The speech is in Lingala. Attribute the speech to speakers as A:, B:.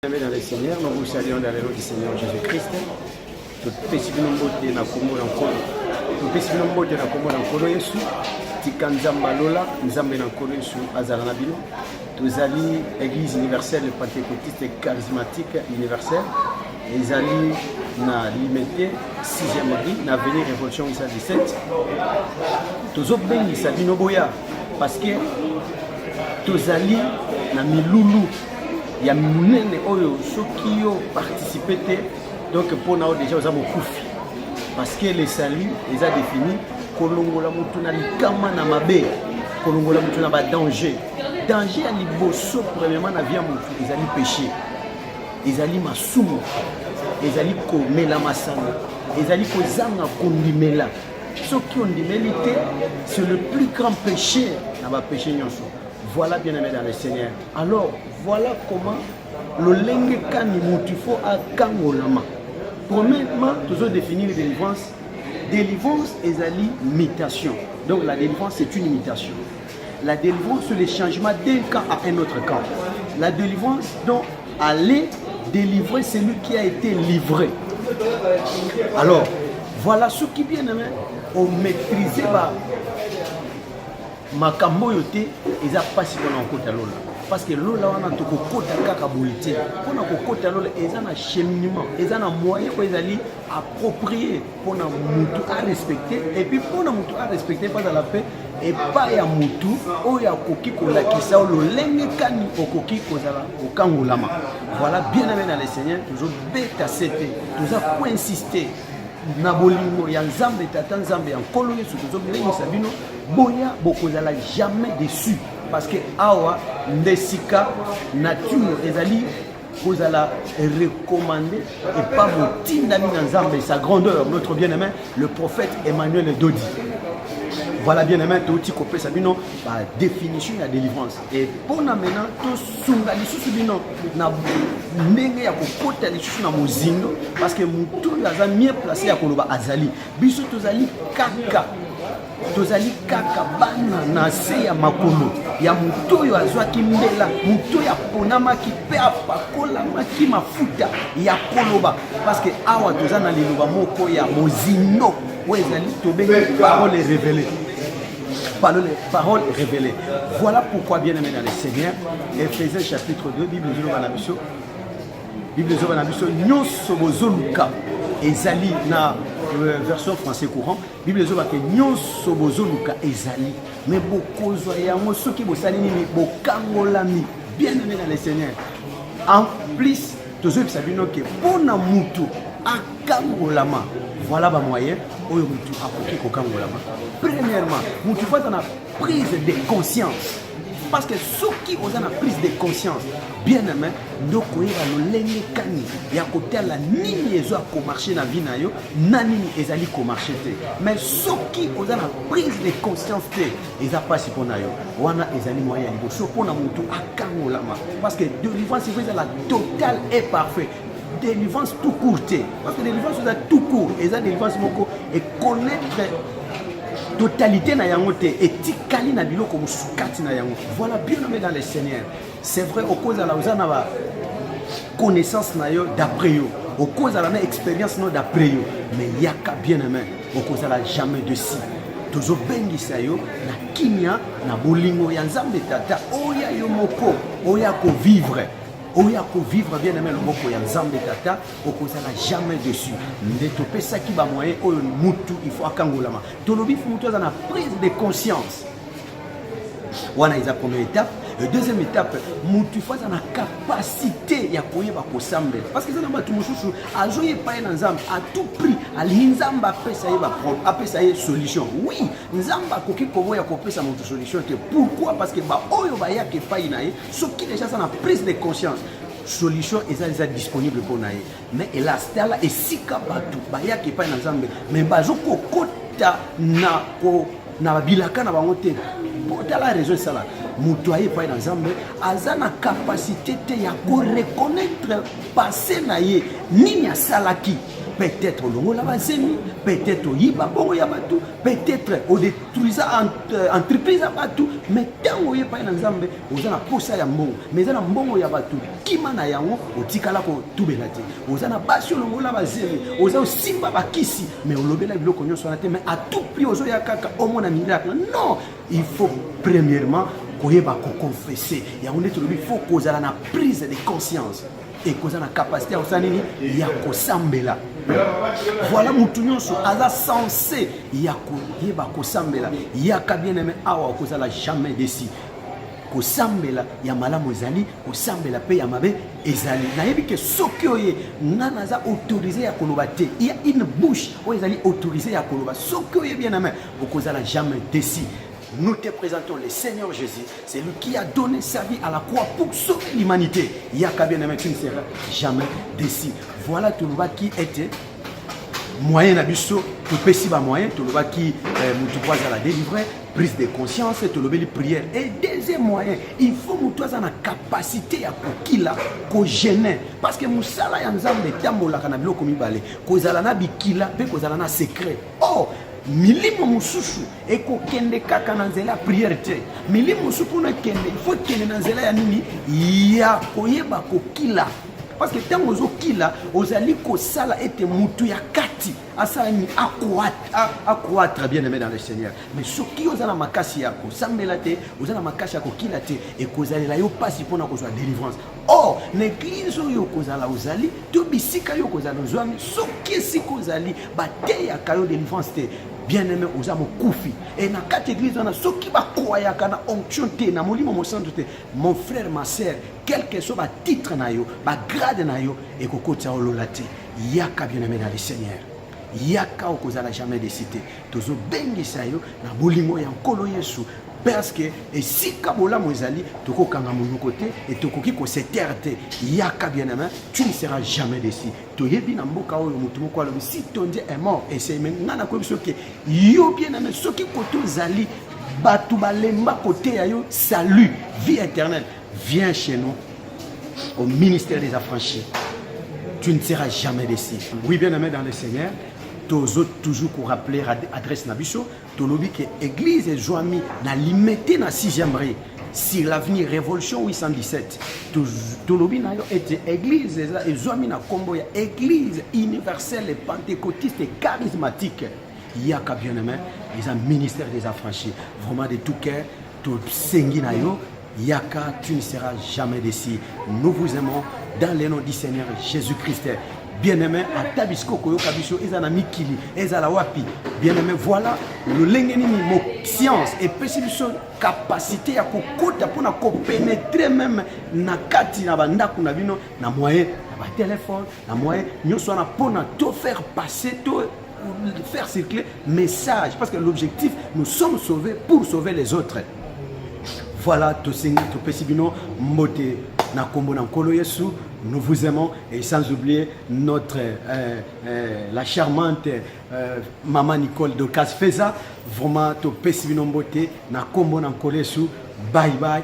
A: Dans le Seigneur, nous vous saluons dans le nom du Seigneur Jésus-Christ. Tout petit peu nombre de na komo na komo. Tout petit peu nombre de na komo na komo Yesu. Tikanzamba lola, nzambe na komo Yesu azala na bino. Tozali Église universelle pentecôtiste charismatique universelle. Ezali na limité 6e rue na avenue Révolution 17. Tozo bengisa bino boya parce que tozali na milulu. Il y a munene oyo soki yo participer donc pour nous déjà aux amokufi parce que les salut les a défini kolongola mutu na likama na mabe kolongola mutu na ba danger à liboso premièrement na vie mutu ils allaient péché ils allaient masumu ils allaient komela masana ils allaient kozanga kondimela soki ondimélité c'est le plus grand péché na ba péché nyonso. Voilà, bien aimé dans le Seigneur. Alors, voilà comment le lengue kani mutifo a kangolama. Premièrement, toujours définir délivrance. Délivrance est l'imitation. Donc la délivrance c'est une imitation. La délivrance c'est le changement d'un camp à un autre camp. La délivrance donc aller délivrer celui qui a été livré. Alors, voilà ce qui bien aimé, on maîtrise makambo yote eza pasi pona kokota lola parce que lola wana to kokota kaka bolite pona kokota lola eza na cheminement eza na moyen ko ezali approprié pona mutu à respecter et puis pona mutu à respecter pas à la paix et pas ya mutu oya koki kolakisa lolenge kani okoki kozala okangolama. Voilà, bien aimé dans le Seigneur, toujours beta c'était toujours pour insister na bolingo ya nzambe tata nzambe ya nkolo Yesu tozobelengisa bino boya bokozala jamais déçu parce que awa ndesika nature ezali kozala recommandé et pas motinda na nzambe sa grandeur notre bien-aimé le prophète Emmanuel Dodi. Voilà, bien aimé, tout copé sabino la définition de la délivrance. Et pour nous maintenant, tout sunga lisusu bino na ndenge ya kokota lisusu na mozindo parce que mutu laza mieux placé ya koloba azali. Biso tozali kaka bana na se ya makolo ya mutu yo azwaki mbela mutu ya ponamaki pe apakolamaki mafuta ya koloba parce que awa tozana liloba moko ya mozindo oyo ezali tobengi parole révélée. Paroles révélées. Voilà pourquoi, bien aimé dans le Seigneur, Ephésiens chapitre 2, Bible Zobanabiso, Nyonso Bozoluka, Ezali, na version français courant, Bible Zobake, Nyonso Bozoluka, Ezali, mais beaucoup zoyamo, ceux qui vous saluent, Bokangolami, bien aimé dans le Seigneur. En plus, tous eux, Sabino, que pour Namutu, Akangolama, voilà le moyen où mutu akoki kokangolama. Premièrement, mutu faut dans la prise de conscience. Parce que ceux qui ont la prise de conscience, bien aimé, nous avons le lengue kani. Il y a côté la nini ezo ko marcher na vie na yo, nanini ezali ko marcher te. Mais ceux qui ont la prise de conscience te, ils a pas si pona yo. Wana ezali moyen liboso pona mutu akangolama. Parce que délivrance c'est la totale et parfaite. Délivrance tout courte parce que délivrance c'est tout court et ça délivrance moko et connaître totalité na yango te et tikali na biloko musukati na yango. Voilà, bien aimé dans le Seigneur, c'est vrai au cause de la uzana ba connaissance na yo d'après yo au cause de la expérience no d'après yo mais yaka bien aimé au cause de la jamais de si toujours bengisa yo na kimia na bolingo ya nzambe tata oya yo moko oya ko vivre. Oya ko vivre bien aimé le moko ya nzambe tata okozala jamais dessus ndetope saki ba moyen oyo mutu il faut akangolama tolobi fu mutu na prise de conscience wana isa première étape. Deuxième étape, mutu faut na capacité ya koyeba ko sambela parce que ça na batu mususu azoye pa na nzambe à tout prix ali nzamba pesa yeba apesa ye solution. Oui, nzamba koki koboya ko pesa mutu solution te. Pourquoi? Parce que ba oyo ba ya ke pa ina ye ce qui déjà ça na prise de conscience solution est disponible pour naïe mais hélas là et si kabatu ba ya ke pa na nzambe mais bazoko kota na ko na bilaka na bango te. Pour la raison ça là mutoye pa na nzambe azana capacité te ya ko reconnaître passé na ye nini asalaki. Peut-être longola bazemi, peut-être yiba bongo ya batu, peut-être o détruisa entreprise ya batu, mais tango ye pa na nzambe ozana posa ya mbongo, mais zana mbongo ya batu kima na yango otikala ko tubela te. Ozana basi longola bazemi, oza simba bakisi, mais olobela biloko nyonso na te, mais à tout prix ozo ya kaka omona miracle. Non, il faut premièrement koyeba ko confesser. Ya on est il faut kozala na prise de conscience et kozala na capacité ya osanini ya kosambela. Voilà mutu nyonso aza censé ya koyeba kosambela yaka bien aimé awa kozala jamais déci kosambela ya malamu ezali kosambela pe ya mabe ezali nayebi ke soki oye nana aza autorisé ya koloba te il y a une bouche oyo ezali autorisé ya koloba soki oye bien aimé okozala jamais déci. Nous te présentons le Seigneur Jésus, c'est lui qui a donné sa vie à la croix pour sauver l'humanité. Yaka bien aimé, tu ne seras jamais déçu. Voilà tout le bas qui était moyen d'abisso, tout petit bas moyen, tout le bas qui nous à la délivrer, prise de conscience, tout le bas les prières. Et deuxième moyen, il faut nous avoir la capacité à kila, ko gêner, parce que musala yanzambe tamola kanabilo komibale, kozala na bikila, pe kozala na secret. Oh, milimo mususu ekokende kaka na nzela prière te milimo mususu pona kende il faut kende na nzela ya nini ya koyeba kokila parce que tant ozo kila ozali kosala ete mutu ya kati asala ni accroître bien aimé dans le Seigneur mais soki ozala makasi yako sambela te ozala makasi yako kila te et kozali la yo pasi pona kozwa délivrance. Or l'église oyo kozala ozali to bisika yo kozala ozwami soki siko ozali bate ya kayo délivrance te bien-aimé aux âmes koufi et na quatre églises on a ceux qui va croire kana onction te na molimo mo centre te mon frère ma sœur quel que soit ba titre na yo ba grade na yo et kokota ololate yaka bien-aimé dans le Seigneur yaka okozala jamais de cité tozo bengisa yo na bolimo ya nkolo Yesu parce que et si kabola moezali toko kanga mon côté et toko ki ko se terre yaka bien-aimé tu ne seras jamais déçu to yebi na mboka oyo mutu moko alobi si ton Dieu est mort et c'est maintenant ko biso ke yo bien-aimé soki koto zali batu balemba côté ya yo salut vie éternelle viens chez nous au ministère des affranchis tu ne seras jamais déçu. Oui bien-aimé dans le Seigneur toujours pour rappeler adresse Nabiso, tolobi que église et joami na limité na 6e rue sur l'avenir Révolution 817. Tolobi na yo était église et joami na kombo ya église universelle et pentecôtiste et charismatique. Yaka bien-aimé, les ministère des affranchis. Vraiment de tout cœur, tout sengi na yo. Yaka, tu ne seras jamais déçu. Nous vous aimons dans le nom du Seigneur Jésus-Christ. Bien-aimé, à Tabisco, Koyo Kabiso, Ezana Mikili, Ezala Wapi. Bien-aimé, voilà le lengeni mo science et possibilité capacité à kokota pour na pénétrer même na kati na banda kuna bino na moyen na ba téléphone, na moyen nous soit na pour na tout faire passer tout faire circuler message parce que l'objectif nous sommes sauvés pour sauver les autres. Voilà tout possible mote na kombo na nkolo Yesu. Nous vous aimons et sans oublier notre la charmante maman Nicole de Casfeza. Vraiment tout possible beauté na kombo na nkolo Yesu. Bye bye.